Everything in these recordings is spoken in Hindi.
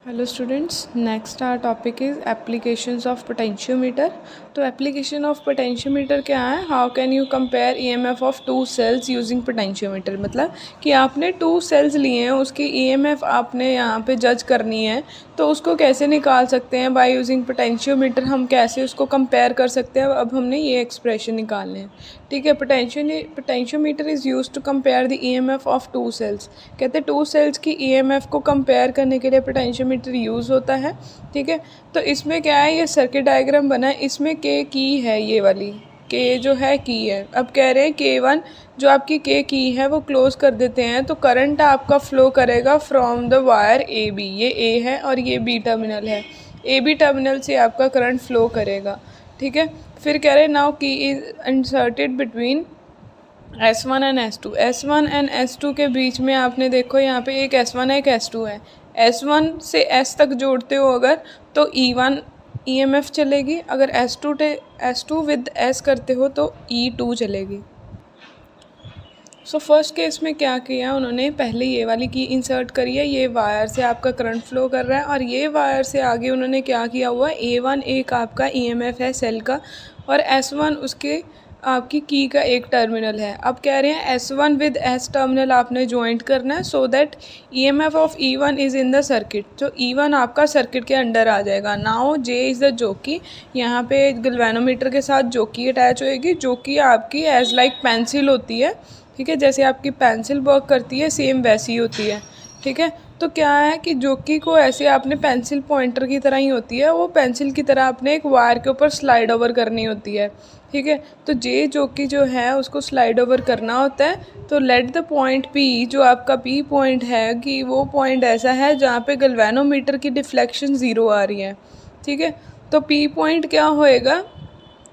Hello students, next our topic is applications of potentiometer. तो एप्लीकेशन ऑफ पोटेंशियोमीटर क्या है? How can you compare EMF of two cells using potentiometer. मतलब कि आपने टू सेल्स लिए हैं, उसकी ईएमएफ आपने यहाँ पे जज करनी है, तो उसको कैसे निकाल सकते हैं बाय यूजिंग पोटेंशियोमीटर। हम कैसे उसको कंपेयर कर सकते हैं, अब हमने ये एक्सप्रेशन निकालने हैं। ठीक है, potentiometer is use to compare the EMF of two cells. कहते हैं टू सेल्स की ईएमएफ को कंपेयर करने के लिए पोटेंशियोमीटर यूज़ होता है। ठीक है, तो इसमें क्या है, ये सर्किट डायग्राम बना है, इसमें के की है, ये वाली के जो है की है। अब कह रहे हैं K1 जो आपकी के की है वो क्लोज कर देते हैं, तो करंट आपका फ्लो करेगा फ्रॉम द वायर AB। ये A है और ये B टर्मिनल है, AB टर्मिनल से आपका करंट फ्लो करेगा। ठीक है, फिर कह रहे हैं नाउ की is inserted between S1 and S2। S1 and S2 के बीच में आपने देखो यहाँ पे एक S1 है एक S2 है। S1 से S तक जोड़ते हो अगर, तो E1 EMF चलेगी। अगर S2 विद S करते हो तो E2 चलेगी। सो फर्स्ट केस में क्या किया उन्होंने, पहले ये वाली की इंसर्ट करी है, ये वायर से आपका करंट फ्लो कर रहा है, और ये वायर से आगे उन्होंने क्या किया हुआ है, A1 एक आपका EMF है सेल का, और S1 उसके आपकी की का एक टर्मिनल है। अब कह रहे हैं S1 विद S टर्मिनल आपने ज्वाइंट करना है, so that EMF of E1 is in the circuit. तो E1 आपका सर्किट के अंडर आ जाएगा। नाउ J इज़ द जोकी, यहाँ पे गैल्वेनोमीटर के साथ जोकी अटैच होएगी। जोकी आपकी एज लाइक पेंसिल होती है। ठीक है, जैसे आपकी पेंसिल वर्क करती है सेम वैसी होती है। ठीक है, तो क्या है कि जोकी को ऐसे आपने पेंसिल पॉइंटर की तरह ही होती है, वो पेंसिल की तरह आपने एक वायर के ऊपर स्लाइड ओवर करनी होती है। ठीक है, तो जे जोकी जो है उसको स्लाइड ओवर करना होता है। तो लेट द पॉइंट P, जो आपका P पॉइंट है, कि वो पॉइंट ऐसा है जहाँ पे गैल्वेनोमीटर की डिफ्लेक्शन ज़ीरो आ रही है। ठीक है, तो P पॉइंट क्या होएगा,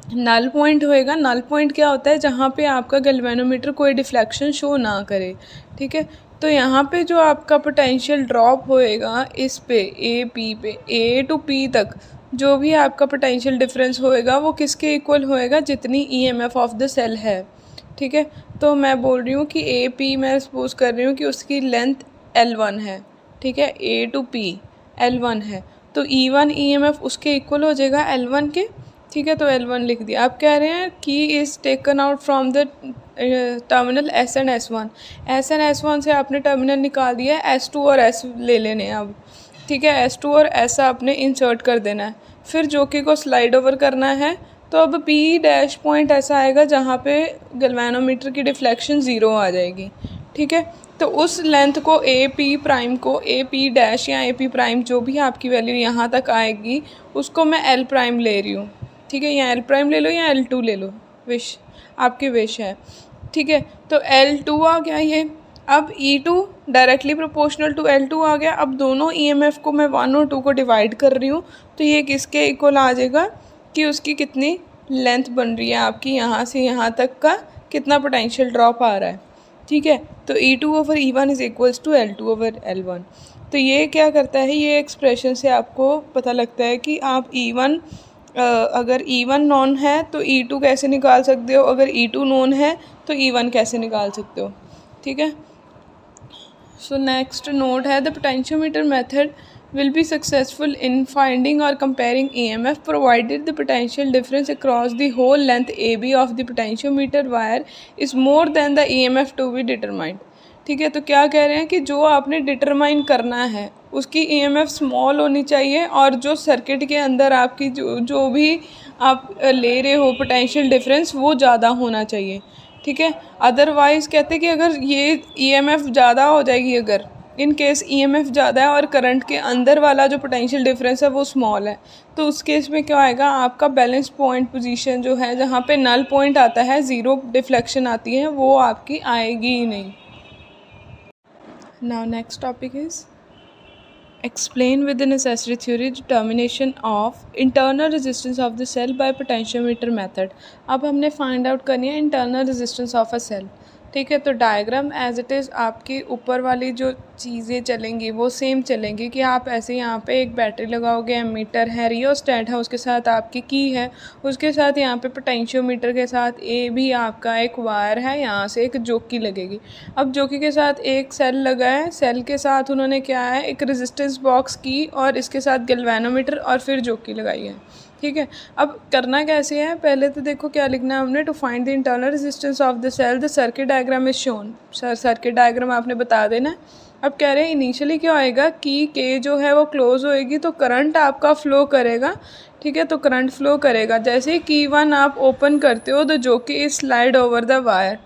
नल पॉइंट होएगा। नल पॉइंट क्या होता है, जहाँ पे आपका गैल्वेनोमीटर कोई डिफ्लेक्शन शो ना करे। ठीक है, तो यहाँ पे जो आपका पोटेंशियल ड्रॉप होएगा इस पे AP पे, A टू P तक जो भी आपका पोटेंशियल डिफरेंस होएगा वो किसके इक्वल होएगा, जितनी EMF ऑफ द सेल है। ठीक है, तो मैं बोल रही हूँ कि AP मैं सपोज कर रही हूँ कि उसकी लेंथ L1 है। ठीक है, A टू P L1 है, तो E1 EMF उसके इक्वल हो जाएगा L1 के। ठीक है, तो L1 लिख दिया। आप कह रहे हैं की is taken out from the terminal S and S1। S and S1 से आपने टर्मिनल निकाल दिया, S2 और S ले लेने हैं अब। ठीक है, S2 और S आपने इंसर्ट कर देना है, फिर जोकी को स्लाइड ओवर करना है। तो अब P डैश पॉइंट ऐसा आएगा जहाँ पे गैल्वेनोमीटर की डिफ्लेक्शन ज़ीरो आ जाएगी। ठीक है, तो उस लेंथ को AP प्राइम को AP डैश या AP प्राइम जो भी आपकी वैल्यू यहाँ तक आएगी उसको मैं L प्राइम ले रही हूँ। ठीक है, या L प्राइम ले लो या L2 ले लो, विश आपकी विश है। ठीक है, तो L2 आ गया ये। अब E2 directly proportional to L2 आ गया। अब दोनों EMF को मैं 1 और 2 को डिवाइड कर रही हूँ, तो ये किसके इक्वल आ जाएगा कि उसकी कितनी लेंथ बन रही है, आपकी यहाँ से यहाँ तक का कितना पोटेंशियल ड्रॉप आ रहा है। ठीक है, तो E2 over E1 is equals to L2 over L1। तो ये क्या करता है, ये एक्सप्रेशन से आपको पता लगता है कि आप E1 अगर E1 नॉन है तो E2 कैसे निकाल सकते हो, अगर E2 नॉन है तो E1 कैसे निकाल सकते हो। ठीक है, सो नेक्स्ट नोट है the potentiometer method will be successful in finding or comparing EMF provided the potential difference across the whole length AB of the potentiometer wire is more than the EMF to be determined। ठीक है, तो क्या कह रहे हैं कि जो आपने डिटरमाइन करना है उसकी EMF स्मॉल होनी चाहिए, और जो सर्किट के अंदर आपकी जो भी आप ले रहे हो पोटेंशियल डिफरेंस वो ज़्यादा होना चाहिए। ठीक है, अदरवाइज़ कहते हैं कि अगर ये EMF ज़्यादा हो जाएगी, अगर इन केस EMF ज़्यादा है और करंट के अंदर वाला जो पोटेंशियल डिफरेंस है वो स्मॉल है, तो उस केस में क्या आएगा, आपका बैलेंस पॉइंट पोजीशन जो है जहाँ पे नल पॉइंट आता है, ज़ीरो डिफ्लेक्शन आती है, वो आपकी आएगी ही नहीं। Now next topic is explain with the necessary theory determination of internal resistance of the cell by potentiometer method। अब हमने फाइंड आउट करनी है internal resistance of a cell. ठीक है। तो डायग्राम एज इट इज़ आपकी ऊपर वाली जो चीज़ें चलेंगी वो सेम चलेंगी कि आप ऐसे यहाँ पे एक बैटरी लगाओगे, एमीटर है, रियोस्टेट है, उसके साथ आपकी की है, उसके साथ यहाँ पे पोटेंशियोमीटर के साथ ए भी आपका एक वायर है, यहाँ से एक जोकी लगेगी। अब जोकी के साथ एक सेल लगा है, सेल के साथ उन्होंने क्या है एक रेजिस्टेंस बॉक्स की और इसके साथ गैल्वेनोमीटर और फिर जोकी लगाई है। ठीक है। अब करना कैसे है, पहले तो देखो क्या लिखना है हमने, to find the internal resistance of the cell the circuit diagram is shown. Circuit diagram आपने बता देना है। अब कह रहे हैं इनिशियली क्या होएगा कि के जो है वो क्लोज होएगी तो करंट आपका फ्लो करेगा। ठीक है। तो करंट फ्लो करेगा, जैसे ही की 1 आप ओपन करते हो तो जो कि स्लाइड ओवर द वायर।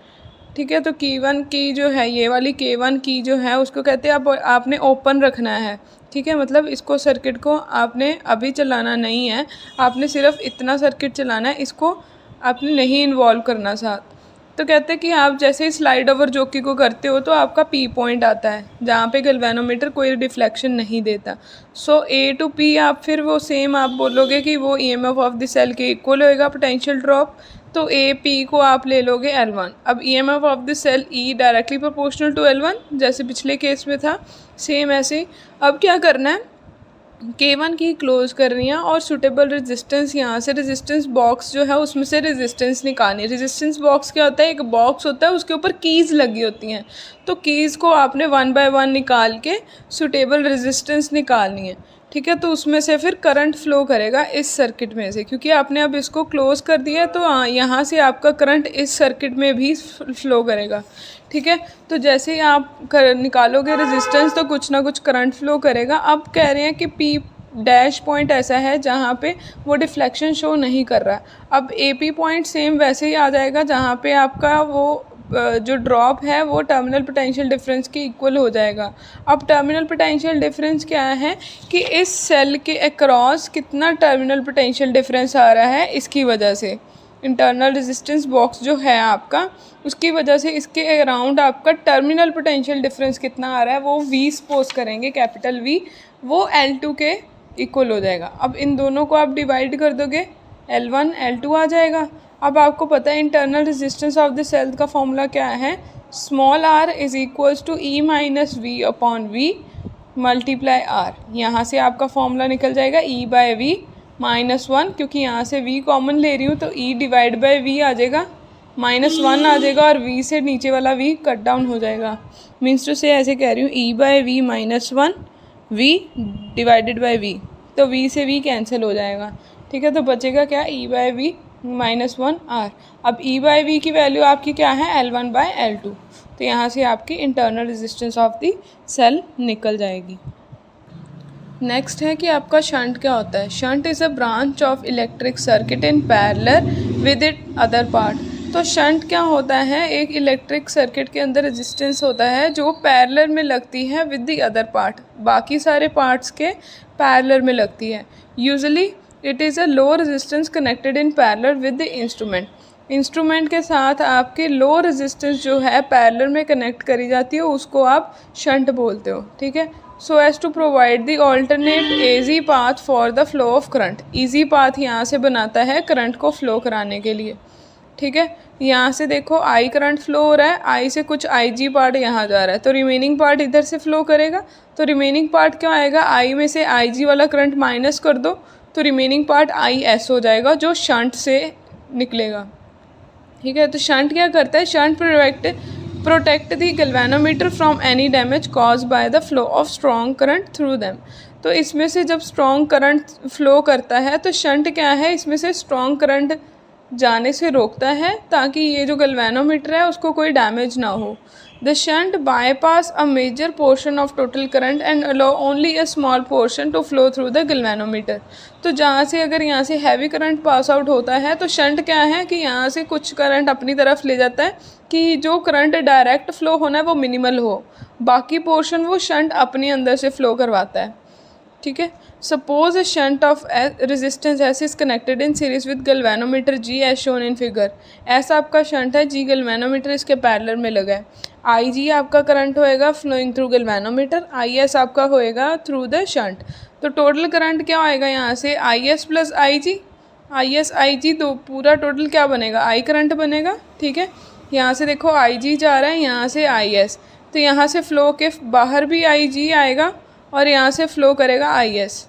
ठीक है। तो की 1 की जो है ये वाली K1 की जो है उसको कहते हैं आपने ओपन रखना है। ठीक है। मतलब इसको सर्किट को आपने अभी चलाना नहीं है, आपने सिर्फ इतना सर्किट चलाना है, इसको आपने नहीं इन्वॉल्व करना साथ। तो कहते हैं कि आप जैसे ही स्लाइड ओवर जोकी को करते हो तो आपका P पॉइंट आता है जहाँ पे गैल्वेनोमीटर कोई डिफ्लेक्शन नहीं देता। सो A to P आप फिर वो सेम आप बोलोगे कि वो EMF ऑफ द सेल के इक्वल होएगा पोटेंशियल ड्रॉप। तो AP को आप ले लोगे L1। अब EMF of the cell E directly proportional to L1 जैसे पिछले केस में था, सेम ऐसे। अब क्या करना है, K1 की क्लोज करनी है और सुटेबल रेजिस्टेंस यहाँ से रेजिस्टेंस बॉक्स जो है उसमें से रेजिस्टेंस निकालनी है। रेजिस्टेंस बॉक्स क्या होता है, एक बॉक्स होता है उसके ऊपर कीज़ लगी होती हैं, तो कीज़ को आपने 1 बाय 1 निकाल के सुटेबल रेजिस्टेंस निकालनी है। ठीक है। तो उसमें से फिर करंट फ्लो करेगा इस सर्किट में से, क्योंकि आपने अब इसको क्लोज कर दिया है तो यहाँ से आपका करंट इस सर्किट में भी फ्लो करेगा। ठीक है। तो जैसे ही आप निकालोगे रेजिस्टेंस तो कुछ ना कुछ करंट फ्लो करेगा। अब कह रहे हैं कि P डैश पॉइंट ऐसा है जहाँ पे वो डिफ्लेक्शन शो नहीं कर रहा। अब AP पॉइंट सेम वैसे ही आ जाएगा जहाँ पे आपका वो जो ड्रॉप है वो टर्मिनल पोटेंशियल डिफरेंस के इक्वल हो जाएगा। अब टर्मिनल पोटेंशियल डिफरेंस क्या है कि इस सेल के अक्रॉस कितना टर्मिनल पोटेंशियल डिफरेंस आ रहा है, इसकी वजह से इंटरनल रेजिस्टेंस बॉक्स जो है आपका उसकी वजह से इसके अराउंड आपका टर्मिनल पोटेंशियल डिफरेंस कितना आ रहा है वो V सपोज करेंगे, कैपिटल V, वो L2 के इक्वल हो जाएगा। अब इन दोनों को आप डिवाइड कर दोगे, L1 L2 आ जाएगा। अब आपको पता है internal resistance of the cell का फॉर्मूला क्या है, small r is equals to E minus V upon V multiply R। यहाँ से आपका फॉर्मूला निकल जाएगा E बाय V -1, क्योंकि यहाँ से V कॉमन ले रही हूँ तो E डिवाइड बाय V आ जाएगा, -1 आ जाएगा और V से नीचे वाला V कट डाउन हो जाएगा। मीन्स टू से ऐसे कह रही हूँ E by V -1 V divided by V, तो V से V कैंसिल हो जाएगा। ठीक है। तो बचेगा क्या, E बाय V -1 R। अब E बाय V की वैल्यू आपकी क्या है, L1 बाय L2। तो यहाँ से आपकी internal resistance of the cell निकल जाएगी। नेक्स्ट है कि आपका शंट क्या होता है। Shunt is a branch of electric circuit in parallel with it other part. तो शंट क्या होता है, एक इलेक्ट्रिक सर्किट के अंदर रेजिस्टेंस होता है जो पैरेलल में लगती है विद द अदर पार्ट, बाकी सारे पार्ट्स के पैरेलल में लगती है। Usually it is a low resistance connected in parallel with the instrument. Instrument के साथ आपके लो रेजिस्टेंस जो है पैरेलल में कनेक्ट करी जाती है उसको आप शंट बोलते हो। ठीक है। So as to provide the alternate easy path for the flow of current. Easy path यहाँ से बनाता है करंट को फ्लो कराने के लिए। ठीक है। यहाँ से देखो I करंट फ्लो हो रहा है, I से कुछ IG पार्ट यहाँ जा रहा है, तो रिमेनिंग पार्ट इधर से फ्लो करेगा। तो रिमेनिंग पार्ट क्या आएगा, I में से IG वाला करंट माइनस कर दो तो रिमेनिंग पार्ट IS हो जाएगा जो शंट से निकलेगा। ठीक है। तो शंट क्या करता है, shunt protect the galvanometer from any damage cause by the flow of strong current through them. तो इसमें से जब स्ट्रॉन्ग करंट फ्लो करता है तो शंट क्या है, इसमें से स्ट्रॉन्ग करंट जाने से रोकता है ताकि ये जो गैल्वेनोमीटर है उसको कोई डैमेज ना हो। The shunt bypass a major portion of total current and allow only a small portion to flow through the galvanometer. तो जहाँ से अगर यहाँ से हैवी करंट पास आउट होता है तो शंट क्या है कि यहाँ से कुछ करंट अपनी तरफ ले जाता है कि जो करंट डायरेक्ट फ्लो होना है वो मिनिमल हो, बाकी पोर्शन वो शंट अपने अंदर से फ्लो करवाता है। ठीक है। Suppose a shunt of resistance S is connected in series with galvanometer G as shown in figure. ऐसा आपका शंट है, G गैल्वेनोमीटर इसके पैरेलल में लगा है। IG आपका करंट होएगा फ्लोइंग थ्रू गैल्वेनोमीटर, IS आपका होएगा थ्रू द शंट। तो टोटल करंट क्या होएगा यहाँ से, IS plus IG, IS IG, तो पूरा टोटल क्या बनेगा, I करंट बनेगा। ठीक है। यहाँ से देखो आई जी जा रहा है, यहाँ से आई एस, तो यहाँ से फ़्लो के बाहर भी आई जी आएगा और यहाँ से फ़्लो करेगा आई एस,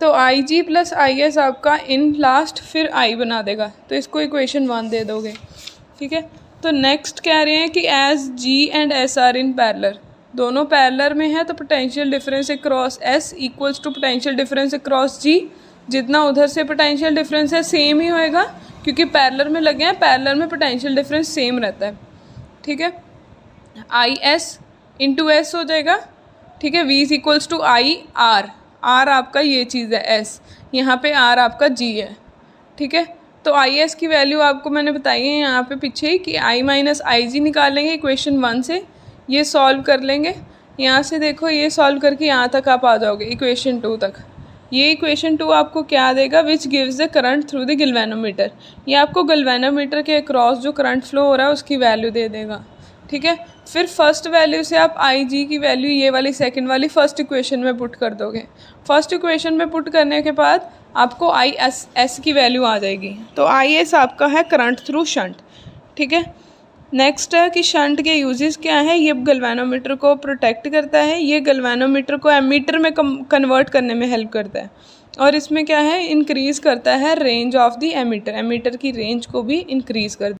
तो आई जी प्लस आई एस आपका इन लास्ट फिर आई बना देगा, तो इसको इक्वेशन 1 दे दोगे। ठीक है, तो नेक्स्ट कह रहे हैं कि as G and S are in parallel, दोनों पैरेलल में है तो potential difference across S equals to potential difference across G, जितना उधर से पोटेंशियल डिफरेंस है सेम ही होएगा क्योंकि पैरेलल में लगे हैं, पैरेलल में पोटेंशियल डिफरेंस सेम रहता है। ठीक है, आई एस इंटू एस हो जाएगा। ठीक है, V is equals to I R, R आपका ये चीज़ है एस, यहाँ पे आर आपका जी है। ठीक है, तो आई एस की वैल्यू आपको मैंने बताई है यहाँ पे पीछे ही कि आई माइनस आई जी निकालेंगे इक्वेशन 1 से, ये सॉल्व कर लेंगे। यहाँ से देखो ये सॉल्व करके यहाँ तक आप आ जाओगे इक्वेशन 2 तक। ये इक्वेशन 2 आपको क्या देगा, which gives the current through the galvanometer, ये आपको गैल्वेनोमीटर के अक्रॉस जो करंट फ्लो हो रहा है उसकी वैल्यू दे देगा। ठीक है, फिर फर्स्ट वैल्यू से आप आई जी की वैल्यू ये वाली सेकंड वाली फर्स्ट इक्वेशन में पुट कर दोगे। फर्स्ट इक्वेशन में पुट करने के बाद आपको आई एस की वैल्यू आ जाएगी, तो आई एस आपका है करंट थ्रू शंट। ठीक है, नेक्स्ट है कि शंट के यूजेस क्या है, ये गैल्वेनोमीटर को प्रोटेक्ट करता है, ये गैल्वेनोमीटर को एमीटर में कन्वर्ट करने में हेल्प करता है, और इसमें क्या है इंक्रीज़ करता है range of the ammeter, ammeter की रेंज को भी इंक्रीज़ कर